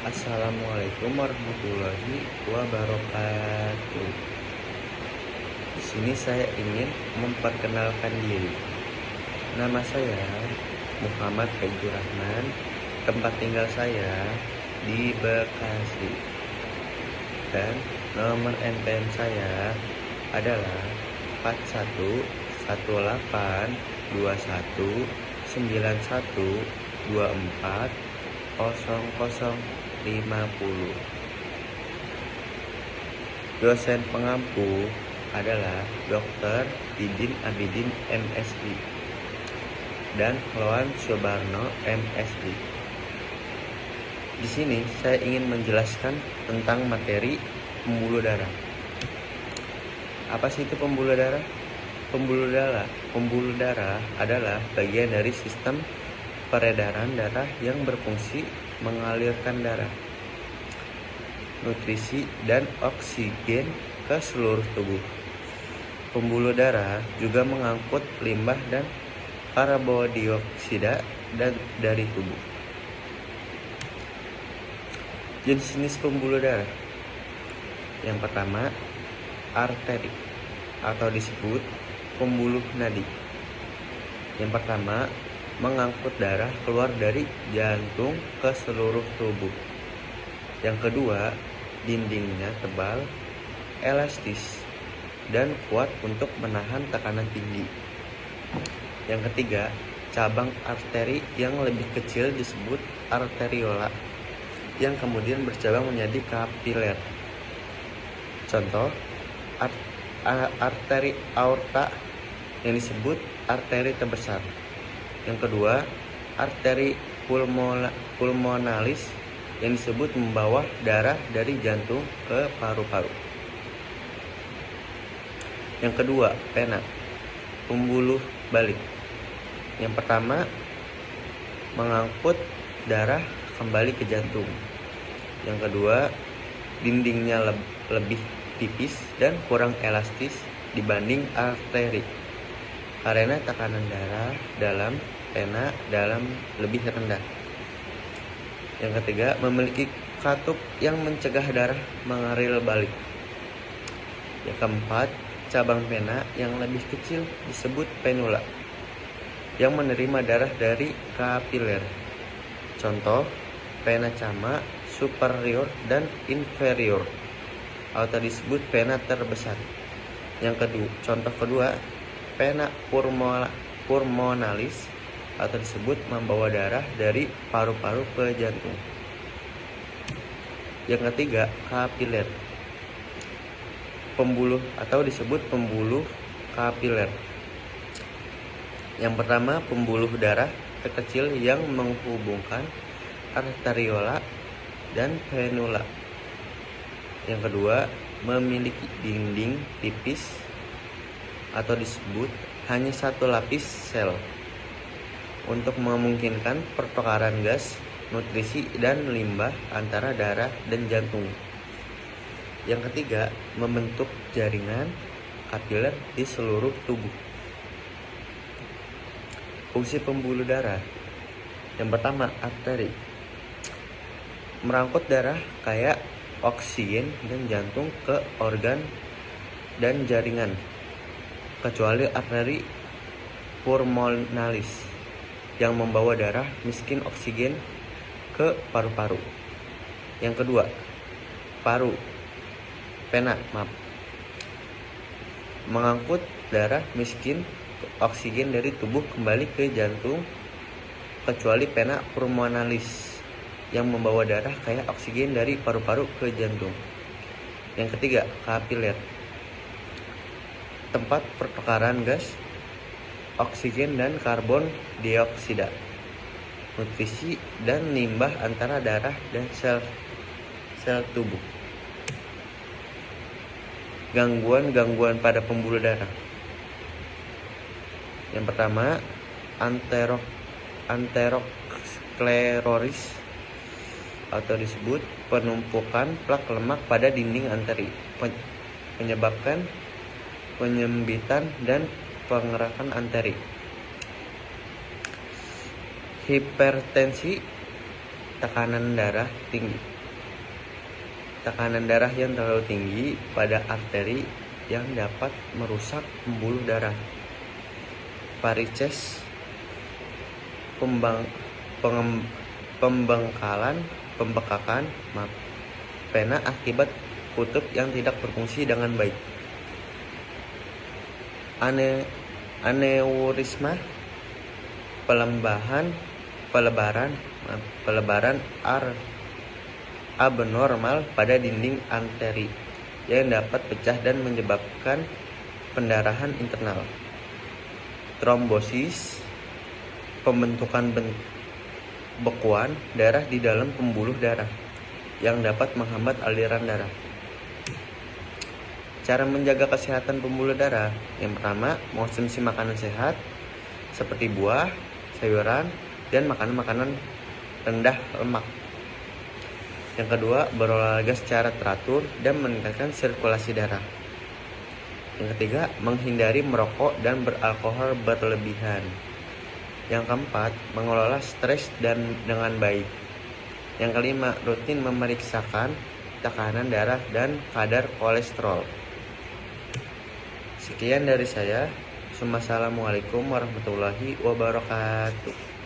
Assalamualaikum warahmatullahi wabarakatuh. Di sini saya ingin memperkenalkan diri. Nama saya Muhammad Faizu Rahman. Tempat tinggal saya di Bekasi. Dan nomor NPM saya adalah 411821240050. Dosen pengampu adalah Dr. Didin Abidin MSI dan Loan Subarno MSI. Di sini saya ingin menjelaskan tentang materi pembuluh darah. Apa sih itu pembuluh darah? Pembuluh darah adalah bagian dari sistem peredaran darah yang berfungsi mengalirkan darah, nutrisi, dan oksigen ke seluruh tubuh. Pembuluh darah juga mengangkut limbah dan karbondioksida dari tubuh. Jenis-jenis pembuluh darah. Yang pertama, arteri atau disebut pembuluh nadi. Yang pertama, mengangkut darah keluar dari jantung ke seluruh tubuh. Yang kedua, dindingnya tebal, elastis, dan kuat untuk menahan tekanan tinggi. Yang ketiga, cabang arteri yang lebih kecil disebut arteriola, yang kemudian bercabang menjadi kapiler. Contoh, arteri aorta yang disebut arteri terbesar. Yang kedua, arteri pulmonalis yang disebut membawa darah dari jantung ke paru-paru. Yang kedua, vena, pembuluh balik. Yang pertama, mengangkut darah kembali ke jantung. Yang kedua, dindingnya lebih tipis dan kurang elastis dibanding arteri, karena tekanan darah dalam vena lebih rendah. Yang ketiga, memiliki katup yang mencegah darah mengalir balik. Yang keempat, cabang vena yang lebih kecil disebut venula, yang menerima darah dari kapiler. Contoh, vena cava superior dan inferior atau disebut vena terbesar. Contoh kedua, vena pulmonalis atau disebut membawa darah dari paru-paru ke jantung. Yang ketiga, kapiler, pembuluh atau disebut pembuluh kapiler. Yang pertama, pembuluh darah terkecil yang menghubungkan arteriola dan venula. Yang kedua, memiliki dinding tipis atau disebut hanya satu lapis sel untuk memungkinkan pertukaran gas, nutrisi, dan limbah antara darah dan jantung. Yang ketiga, membentuk jaringan kapiler di seluruh tubuh. Fungsi pembuluh darah. Yang pertama, arteri, merangkut darah kayak oksigen dan jantung ke organ dan jaringan, kecuali arteri pulmonalis yang membawa darah miskin oksigen ke paru-paru. Yang kedua, vena, mengangkut darah miskin oksigen dari tubuh kembali ke jantung, kecuali vena pulmonalis yang membawa darah kaya oksigen dari paru-paru ke jantung. Yang ketiga, kapiler, tempat pertukaran gas, oksigen dan karbon dioksida, nutrisi, dan limbah antara darah dan sel tubuh. Gangguan pada pembuluh darah. Yang pertama, aterosklerosis atau disebut penumpukan plak lemak pada dinding arteri, menyebabkan penyempitan dan pengerakan arteri. Hipertensi Tekanan darah tinggi. Tekanan darah yang terlalu tinggi pada arteri yang dapat merusak pembuluh darah. Varises, pembekakan vena akibat kutub yang tidak berfungsi dengan baik. Aneurisma, pelebaran abnormal pada dinding arteri yang dapat pecah dan menyebabkan pendarahan internal. Trombosis, pembentukan bekuan darah di dalam pembuluh darah yang dapat menghambat aliran darah. Cara menjaga kesehatan pembuluh darah. Yang pertama, mengonsumsi makanan sehat seperti buah, sayuran, dan makanan-makanan rendah lemak. Yang kedua, berolahraga secara teratur dan meningkatkan sirkulasi darah. Yang ketiga, menghindari merokok dan beralkohol berlebihan. Yang keempat, mengelola stres dengan baik. Yang kelima, rutin memeriksakan tekanan darah dan kadar kolesterol. Sekian dari saya. Assalamualaikum warahmatullahi wabarakatuh.